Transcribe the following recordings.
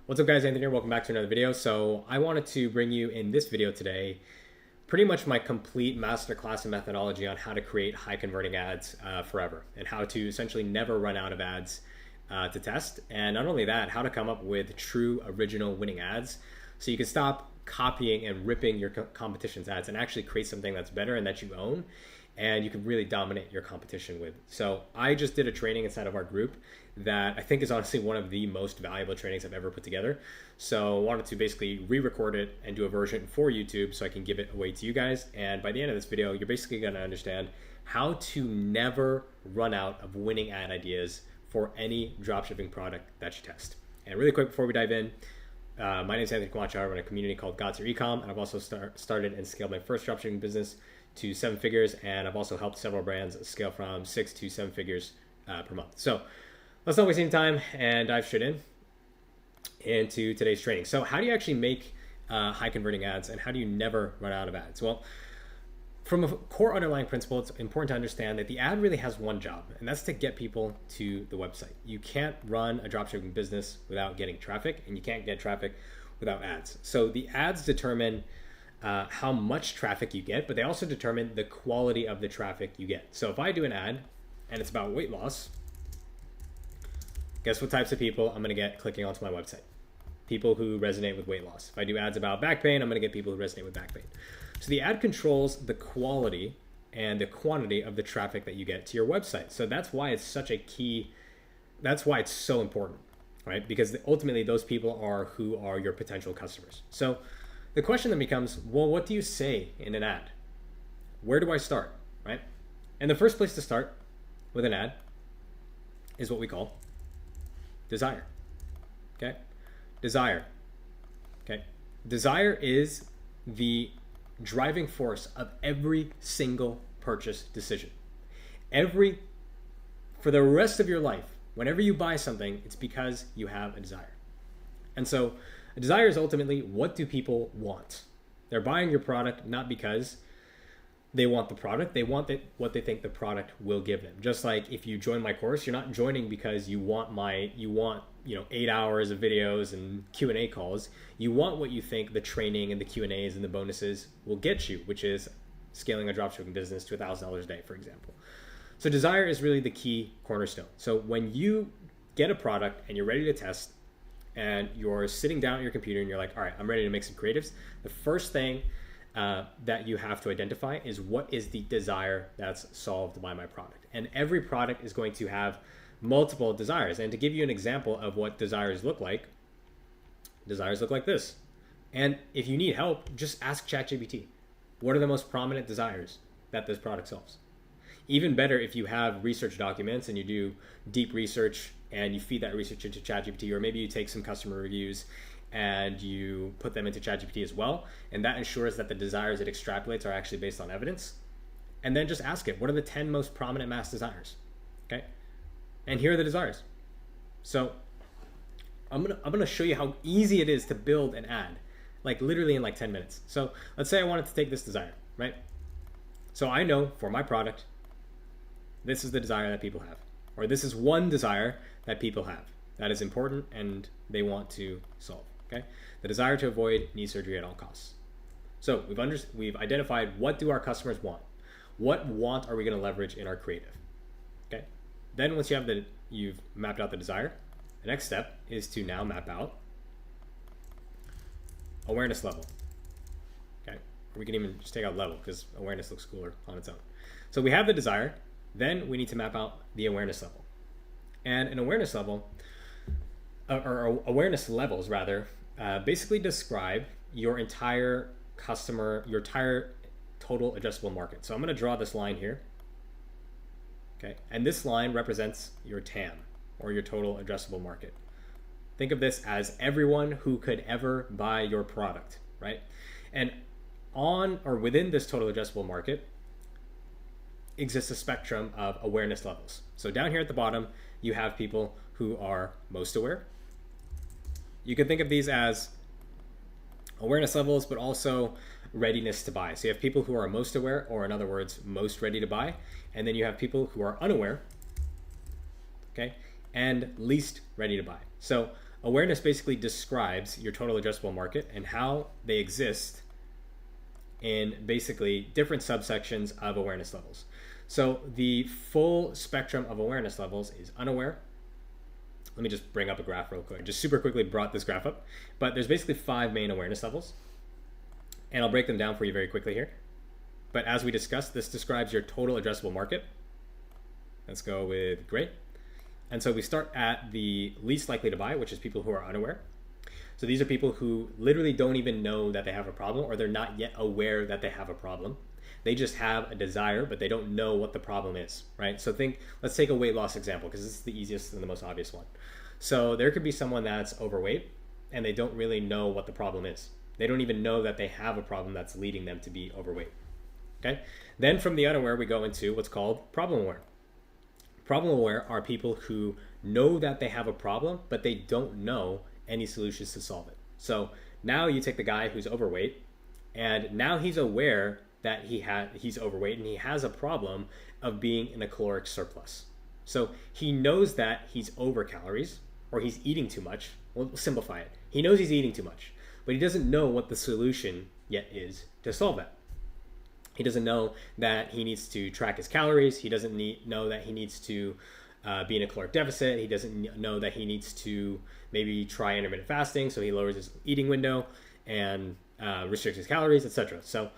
What's up guys, Anthony here, welcome back to another video. So I wanted to bring you in this video today pretty much my complete masterclass and methodology on how to create high converting ads forever and how to essentially never run out of ads to test. And not only that, how to come up with true original winning ads so you can stop copying and ripping your competition's ads and actually create something that's better and that you own and you can really dominate your competition with. So I just did a training inside of our group that I think is honestly one of the most valuable trainings I've ever put together. So I wanted to basically re-record it and do a version for YouTube so I can give it away to you guys. And by the end of this video, you're basically gonna understand how to never run out of winning ad ideas for any dropshipping product that you test. And really quick before we dive in, my name is Anthony Camacho. I run a community called God's Your Ecom, and I've also started and scaled my first dropshipping business to 7 figures, and I've also helped several brands scale from 6 to 7 figures per month. So let's not waste any time and dive straight into today's training. So how do you actually make high converting ads, and how do you never run out of ads? Well, from a core underlying principle, it's important to understand that the ad really has one job, and that's to get people to the website. You can't run a dropshipping business without getting traffic, and you can't get traffic without ads. So the ads determine how much traffic you get, but they also determine the quality of the traffic you get. So if I do an ad and it's about weight loss, guess what types of people I'm gonna get clicking onto my website? People who resonate with weight loss. If I do ads about back pain, I'm gonna get people who resonate with back pain. So the ad controls the quality and the quantity of the traffic that you get to your website. So that's why it's such a key, that's why it's so important, right? Because ultimately those people are who are your potential customers. So the question then becomes, well, what do you say in an ad? Where do I start, right? And the first place to start with an ad is what we call desire, okay? Desire, okay? Desire is the driving force of every single purchase decision. For the rest of your life, whenever you buy something, it's because you have a desire. And so a desire is ultimately, what do people want? They're buying your product not because they want the product, they want what they think the product will give them. Just like if you join my course, you're not joining because you want 8 hours of videos and Q&A calls. You want what you think the training and the Q&As and the bonuses will get you, which is scaling a dropshipping business to $1,000 a day, for example. So desire is really the key cornerstone. So when you get a product and you're ready to test and you're sitting down at your computer and you're like, all right, I'm ready to make some creatives, the first thing that you have to identify is what is the desire that's solved by my product. And every product is going to have multiple desires. And to give you an example of what desires look like this. And if you need help, just ask ChatGPT. What are the most prominent desires that this product solves? Even better if you have research documents and you do deep research and you feed that research into ChatGPT, or maybe you take some customer reviews and you put them into ChatGPT as well. And that ensures that the desires it extrapolates are actually based on evidence. And then just ask it, what are the 10 most prominent mass desires? Okay. And here are the desires. So I'm gonna show you how easy it is to build an ad, like literally in like 10 minutes. So let's say I wanted to take this desire, right? So I know for my product, this is the desire that people have, or this is one desire that people have that is important and they want to solve, okay? The desire to avoid knee surgery at all costs. So we've identified, what do our customers want? What want are we gonna leverage in our creative, okay? Then once you've mapped out the desire, the next step is to now map out awareness level, okay? Or we can even just take out level because awareness looks cooler on its own. So we have the desire, then we need to map out the awareness level. And an awareness level, or awareness levels rather, basically describe your entire total addressable market. So I'm gonna draw this line here. Okay, and this line represents your TAM, or your total addressable market. Think of this as everyone who could ever buy your product, right? And on or within this total addressable market exists a spectrum of awareness levels. So down here at the bottom, you have people who are most aware. You can think of these as awareness levels, but also readiness to buy. So you have people who are most aware, or in other words, most ready to buy. And then you have people who are unaware, okay, and least ready to buy. So awareness basically describes your total addressable market and how they exist in basically different subsections of awareness levels. So the full spectrum of awareness levels is unaware. Let me just bring up a graph real quick. Just super quickly brought this graph up, but there's basically 5 main awareness levels, and I'll break them down for you very quickly here. But as we discussed, this describes your total addressable market. Let's go with gray. And so we start at the least likely to buy, which is people who are unaware. So these are people who literally don't even know that they have a problem, or they're not yet aware that they have a problem. They just have a desire, but they don't know what the problem is, right? So let's take a weight loss example, because this is the easiest and the most obvious one. So there could be someone that's overweight and they don't really know what the problem is. They don't even know that they have a problem that's leading them to be overweight. Okay. Then from the unaware, we go into what's called problem aware. Problem aware are people who know that they have a problem, but they don't know any solutions to solve it. So now you take the guy who's overweight, and now he's aware that he's overweight and he has a problem of being in a caloric surplus. So he knows that he's over calories or he's eating too much. We'll simplify it. He knows he's eating too much, but he doesn't know what the solution yet is to solve that. He doesn't know that he needs to track his calories. He doesn't know that he needs to be in a caloric deficit. He doesn't know that he needs to maybe try intermittent fasting, so he lowers his eating window and restricts his calories, etc. So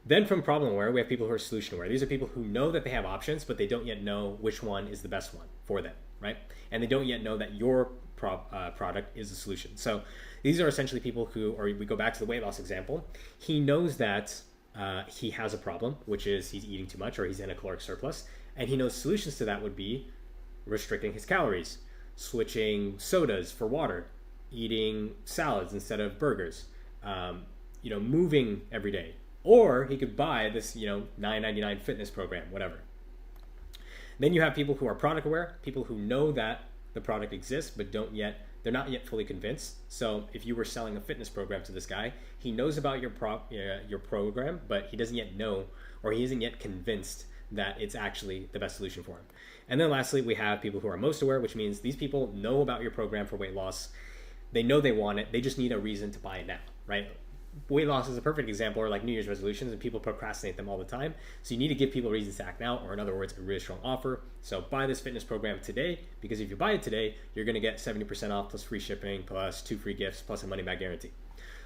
then from problem aware, we have people who are solution aware. These are people who know that they have options, but they don't yet know which one is the best one for them, right? And they don't yet know that your product is a solution. So these are essentially people who, or we go back to the weight loss example, he knows that he has a problem, which is he's eating too much or he's in a caloric surplus, and he knows solutions to that would be restricting his calories, switching sodas for water, eating salads instead of burgers, moving every day. Or he could buy this, $9.99 fitness program, whatever. Then you have people who are product aware, people who know that the product exists, but they're not yet fully convinced. So if you were selling a fitness program to this guy, he knows about your program, but he doesn't yet know, or he isn't yet convinced that it's actually the best solution for him. And then lastly, we have people who are most aware, which means these people know about your program for weight loss. They know they want it. They just need a reason to buy it now, right? Weight loss is a perfect example, or like New Year's resolutions, and people procrastinate them all the time. So you need to give people reasons to act now, or in other words, a really strong offer. So buy this fitness program today, because if you buy it today, you're going to get 70% off plus free shipping, plus 2 free gifts, plus a money back guarantee.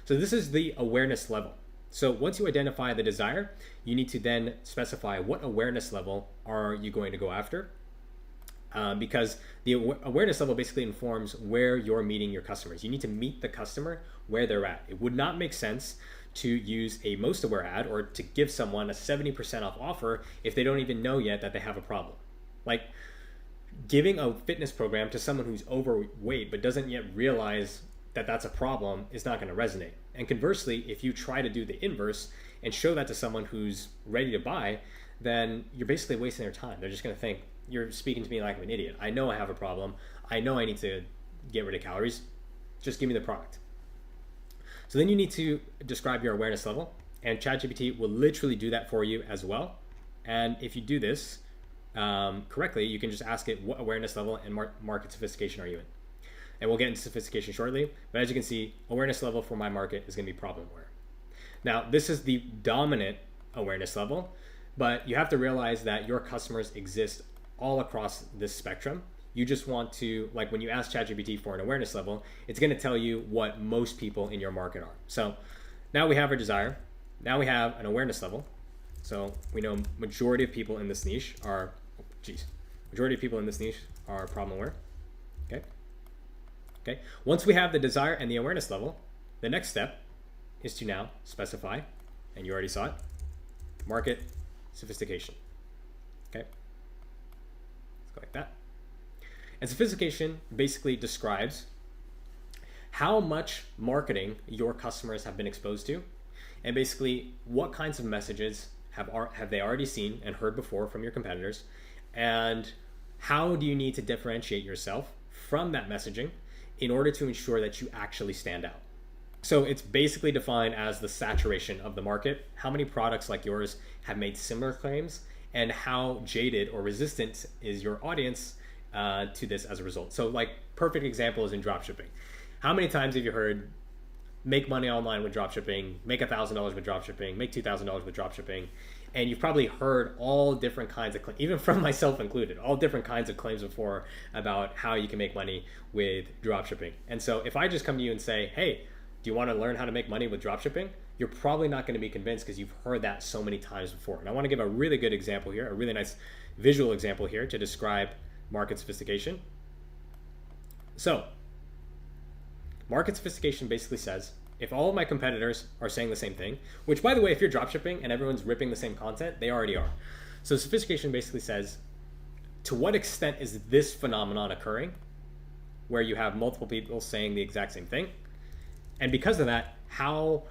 So this is the awareness level. So once you identify the desire, you need to then specify what awareness level are you going to go after. Because the awareness level basically informs where you're meeting your customers. You need to meet the customer where they're at. It would not make sense to use a most aware ad or to give someone a 70% off offer if they don't even know yet that they have a problem. Like giving a fitness program to someone who's overweight but doesn't yet realize that that's a problem is not going to resonate. And conversely, if you try to do the inverse and show that to someone who's ready to buy, then you're basically wasting their time. They're just going to think, you're speaking to me like I'm an idiot. I know I have a problem. I know I need to get rid of calories. Just give me the product. So then you need to describe your awareness level, and ChatGPT will literally do that for you as well. And if you do this correctly, you can just ask it what awareness level and market sophistication are you in. And we'll get into sophistication shortly. But as you can see, awareness level for my market is going to be problem aware. Now, this is the dominant awareness level, but you have to realize that your customers exist all across this spectrum. You just want to, like when you ask ChatGPT for an awareness level, it's going to tell you what most people in your market are. So now we have our desire. Now we have an awareness level. So we know majority of people in this niche are problem aware. Okay. Once we have the desire and the awareness level, the next step is to now specify, and you already saw it, market sophistication. Okay. Like that. And sophistication basically describes how much marketing your customers have been exposed to, and basically what kinds of messages have they already seen and heard before from your competitors, and how do you need to differentiate yourself from that messaging in order to ensure that you actually stand out. So it's basically defined as the saturation of the market, how many products like yours have made similar claims, and how jaded or resistant is your audience to this as a result. So like perfect example is in dropshipping. How many times have you heard make money online with dropshipping, make $1,000 with dropshipping, make $2,000 with dropshipping? And you've probably heard all different kinds of claims, even from myself included, all different kinds of claims before about how you can make money with dropshipping. And so if I just come to you and say, hey, do you want to learn how to make money with dropshipping? You're probably not going to be convinced because you've heard that so many times before. And I want to give a really good example here, a really nice visual example here to describe market sophistication. So market sophistication basically says, if all of my competitors are saying the same thing, which by the way, if you're dropshipping and everyone's ripping the same content, they already are. So sophistication basically says, to what extent is this phenomenon occurring where you have multiple people saying the exact same thing? And because of that, how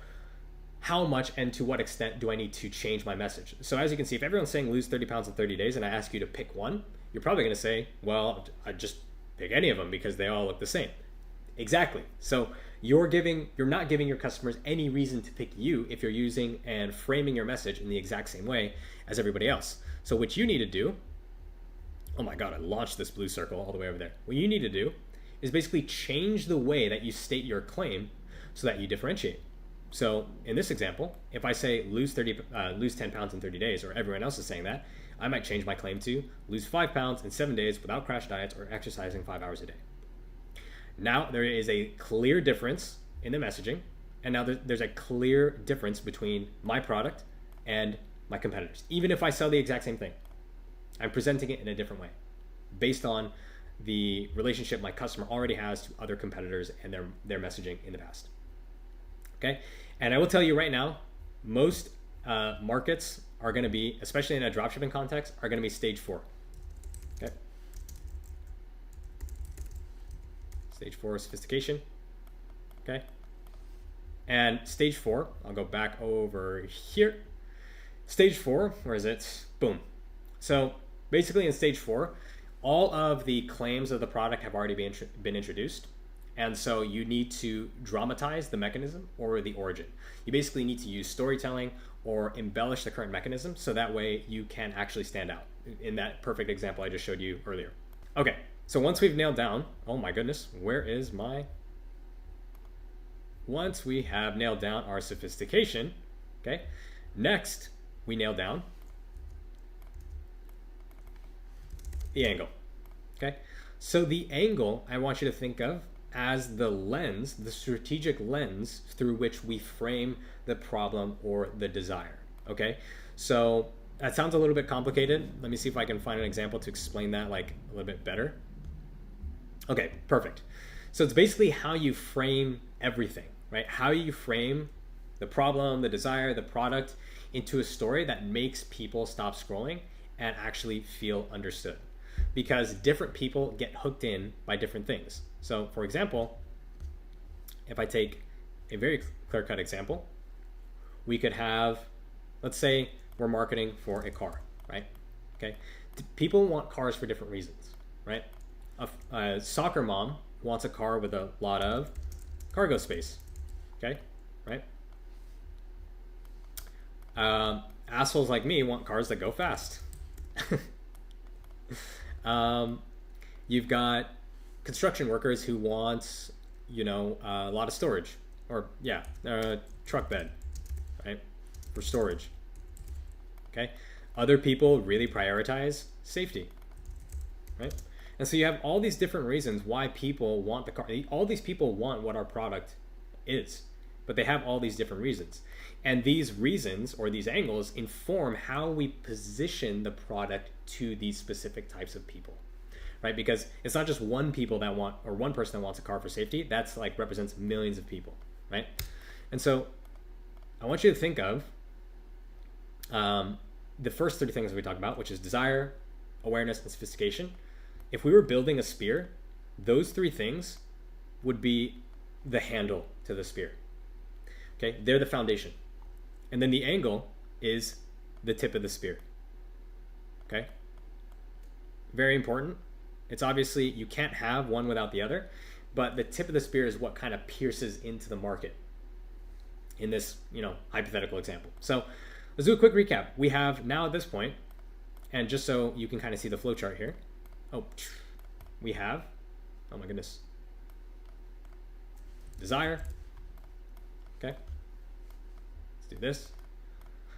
much and to what extent do I need to change my message? So as you can see, if everyone's saying lose 30 pounds in 30 days and I ask you to pick one, you're probably going to say, well, I just pick any of them because they all look the same. Exactly. So you're not giving your customers any reason to pick you if you're using and framing your message in the exact same way as everybody else. So what you need to do, oh my God, I launched this blue circle all the way over there. What you need to do is basically change the way that you state your claim so that you differentiate. So in this example, if I say lose 10 pounds in 30 days, or everyone else is saying that, I might change my claim to lose 5 pounds in 7 days without crash diets or exercising 5 hours a day. Now there is a clear difference in the messaging, and now there's a clear difference between my product and my competitors. Even if I sell the exact same thing, I'm presenting it in a different way based on the relationship my customer already has to other competitors and their messaging in the past. Okay, and I will tell you right now, most markets are going to be, especially in a dropshipping context, are going to be stage 4. Okay. Stage 4 is sophistication. Okay. And stage 4, I'll go back over here. Stage 4, where is it? Boom. So basically in stage 4, all of the claims of the product have already been introduced. And so you need to dramatize the mechanism or the origin. You basically need to use storytelling or embellish the current mechanism so that way you can actually stand out in that perfect example I just showed you earlier. Okay, so once we've nailed down, oh my goodness, once we have nailed down our sophistication, okay, next we nail down the angle, okay? So the angle I want you to think of as the lens, the strategic lens through which we frame the problem or the desire, okay? So that sounds a little bit complicated. Let me see if I can find an example to explain that like a little bit better. Okay, perfect. So it's basically how you frame everything, right? How you frame the problem, the desire, the product into a story that makes people stop scrolling and actually feel understood. Because different people get hooked in by different things. So for example, if I take a very clear-cut example, we could have, let's say we're marketing for a car, right? Okay, people want cars for different reasons, right? A soccer mom wants a car with a lot of cargo space, okay, right? Assholes like me want cars that go fast. You've got construction workers who want, a lot of storage, or truck bed, right, for storage. Okay, other people really prioritize safety, right? And so you have all these different reasons why people want the car. All these people want what our product is, but they have all these different reasons. And these reasons or these angles inform how we position the product to these specific types of people, right? Because it's not just one person that wants a car for safety. That's like represents millions of people, right? And so I want you to think of the first 3 things we talked about, which is desire, awareness, and sophistication. If we were building a spear, those 3 things would be the handle to the spear. Okay, they're the foundation. And then the angle is the tip of the spear. Okay, very important. It's obviously, you can't have one without the other, but the tip of the spear is what kind of pierces into the market in this, hypothetical example. So let's do a quick recap. We have now at this point, and just so you can kind of see the flow chart here, we have, oh my goodness. desire. Okay, let's do this.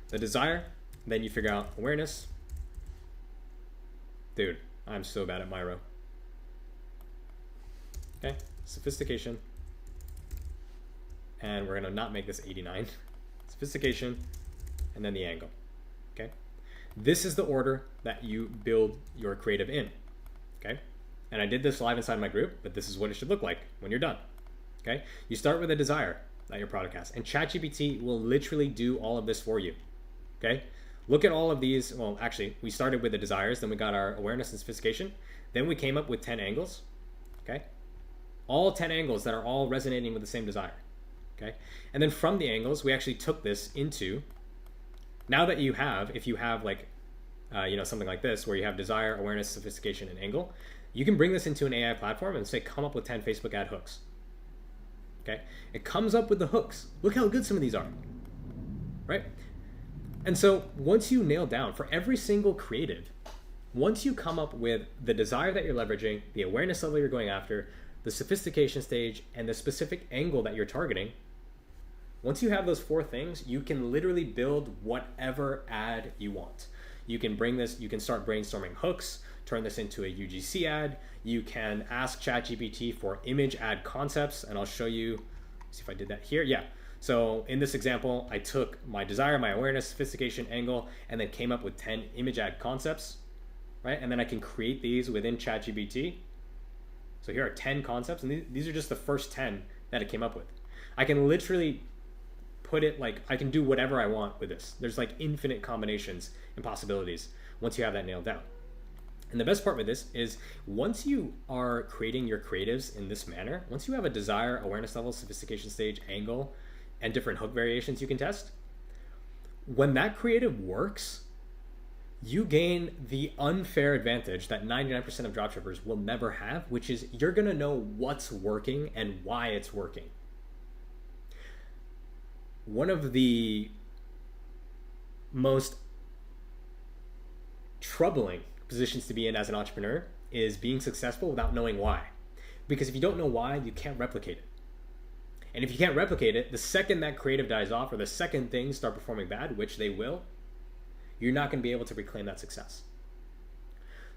The desire, then you figure out awareness. Dude, I'm so bad at Miro. Okay, sophistication. And we're gonna not make this 89. Sophistication, and then the angle. Okay, this is the order that you build your creative in. Okay, and I did this live inside my group, but this is what it should look like when you're done. Okay, you start with a desire that your product has, and ChatGPT will literally do all of this for you. Okay, look at all of these. Well, actually, we started with the desires, then we got our awareness and sophistication, then we came up with 10 angles. Okay, all 10 angles that are all resonating with the same desire. Okay, and then from the angles, we actually took this into, now that you have, if you have like, something like this, where you have desire, awareness, sophistication, and angle, you can bring this into an AI platform and say, come up with 10 Facebook ad hooks. Okay, it comes up with the hooks. Look how good some of these are, right? And so once you nail down for every single creative, once you come up with the desire that you're leveraging, the awareness level you're going after, the sophistication stage, and the specific angle that you're targeting, once you have those 4 things, you can literally build whatever ad you want. You can start brainstorming hooks, turn this into a UGC ad. You can ask ChatGPT for image ad concepts, and I'll show you, see if I did that here. Yeah. So in this example, I took my desire, my awareness, sophistication, angle, and then came up with 10 image ad concepts, right? And then I can create these within ChatGPT. So here are 10 concepts, and these are just the first 10 that it came up with. I can literally put it like, I can do whatever I want with this. There's like infinite combinations and possibilities once you have that nailed down. And the best part with this is once you are creating your creatives in this manner, once you have a desire, awareness level, sophistication stage, angle, and different hook variations you can test, when that creative works, you gain the unfair advantage that 99% of dropshippers will never have, which is you're gonna know what's working and why it's working. One of the most troubling positions to be in as an entrepreneur is being successful without knowing why. Because if you don't know why, you can't replicate it. And if you can't replicate it, the second that creative dies off, or the second things start performing bad, which they will, you're not going to be able to reclaim that success.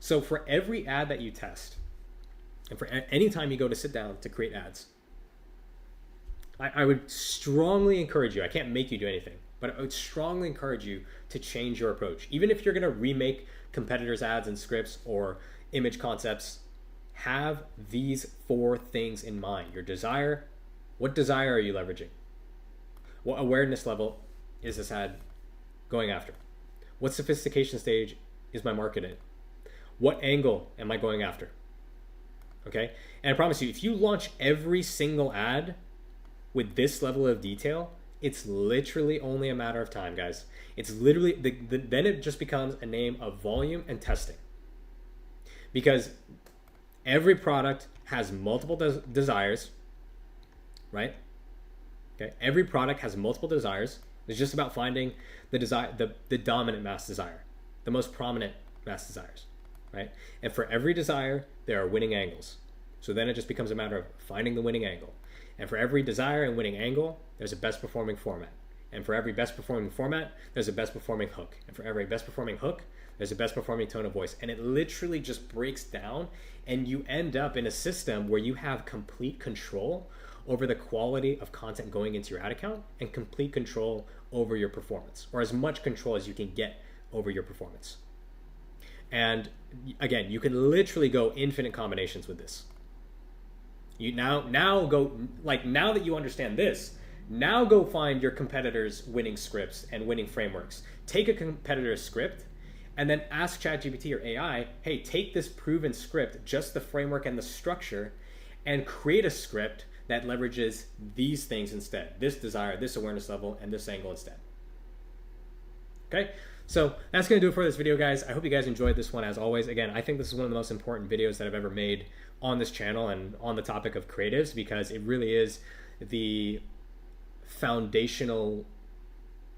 So for every ad that you test, and for any time you go to sit down to create ads, I would strongly encourage you, I can't make you do anything, but I would strongly encourage you to change your approach. Even if you're going to remake competitors' ads and scripts or image concepts, have these 4 things in mind. Your desire, what desire are you leveraging? What awareness level is this ad going after? What sophistication stage is my market in? What angle am I going after? Okay, and I promise you, if you launch every single ad with this level of detail, it's literally only a matter of time, guys. It's literally, then it just becomes a name of volume and testing. Because every product has multiple desires, right? Okay, every product has multiple desires. It's just about finding the dominant mass desire, the most prominent mass desires, right? And for every desire, there are winning angles. So then it just becomes a matter of finding the winning angle. And for every desire and winning angle, there's a best performing format. And for every best performing format, there's a best performing hook. And for every best performing hook, there's a best performing tone of voice. And it literally just breaks down, and you end up in a system where you have complete control over the quality of content going into your ad account and complete control over your performance, or as much control as you can get over your performance. And again, you can literally go infinite combinations with this. You now that you understand this, now go find your competitors' winning scripts and winning frameworks. Take a competitor's script and then ask ChatGPT or AI, hey, take this proven script, just the framework and the structure, and create a script that leverages these things instead. This desire, this awareness level, and this angle instead. Okay, so that's gonna do it for this video, guys. I hope you guys enjoyed this one. As always, again, I think this is one of the most important videos that I've ever made on this channel and on the topic of creatives, because it really is the foundational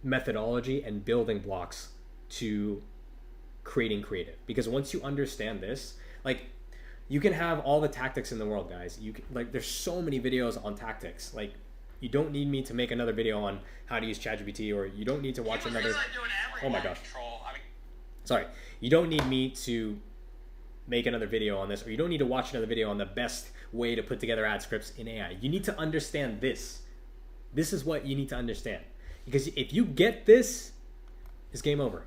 methodology and building blocks to creating creative. Because once you understand this, like, You can have all the tactics in the world, guys. Like, there's so many videos on tactics. Like, you don't need me to make another video on how to use ChatGPT, or you don't need to watch another. Oh my gosh. Sorry. You don't need me to make another video on this, or you don't need to watch another video on the best way to put together ad scripts in AI. You need to understand this. This is what you need to understand. Because if you get this, it's game over.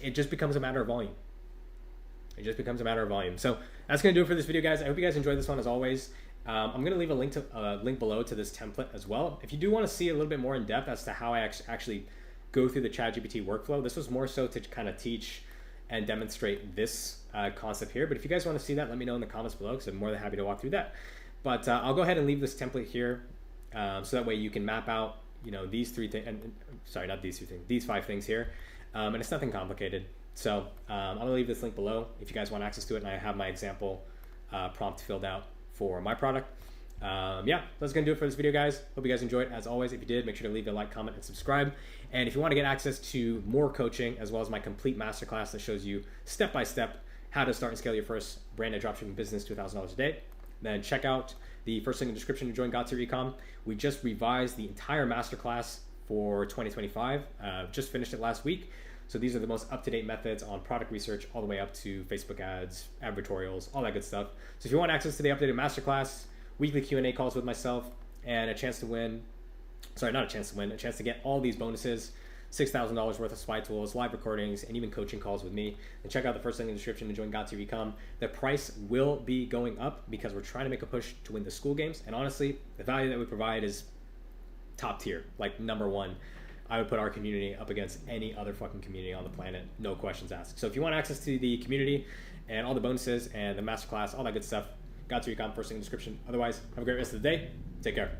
It just becomes a matter of volume. It just becomes a matter of volume. So that's going to do it for this video, guys. I hope you guys enjoyed this one as always. I'm going to leave a link below to this template as well. If you do want to see a little bit more in depth as to how I actually go through the ChatGPT workflow, this was more so to kind of teach and demonstrate this concept here. But if you guys want to see that, let me know in the comments below, because I'm more than happy to walk through that. But I'll go ahead and leave this template here, so that way you can map out, these three things. Sorry, not these three things. These 5 things here, and it's nothing complicated. So I'm gonna leave this link below if you guys want access to it, and I have my example prompt filled out for my product. Yeah, that's gonna do it for this video, guys. Hope you guys enjoyed. As always, if you did, make sure to leave a like, comment, and subscribe. And if you want to get access to more coaching, as well as my complete masterclass that shows you step by step how to start and scale your first branded dropshipping business to $1,000 a day, then check out the first link in the description to join God Tier Ecom. We just revised the entire masterclass for 2025. Just finished it last week. So these are the most up-to-date methods on product research, all the way up to Facebook ads, advertorials, all that good stuff. So if you want access to the updated masterclass, weekly Q&A calls with myself, and a chance to win, sorry, not a chance to win, a chance to get all these bonuses, $6,000 worth of spy tools, live recordings, and even coaching calls with me, then check out the first link in the description to join God Tier Ecom. The price will be going up because we're trying to make a push to win the school games. And honestly, the value that we provide is top tier, like number one. I would put our community up against any other fucking community on the planet, no questions asked. So if you want access to the community and all the bonuses and the masterclass, all that good stuff, God Tier Ecom, first link in the description. Otherwise, have a great rest of the day. Take care.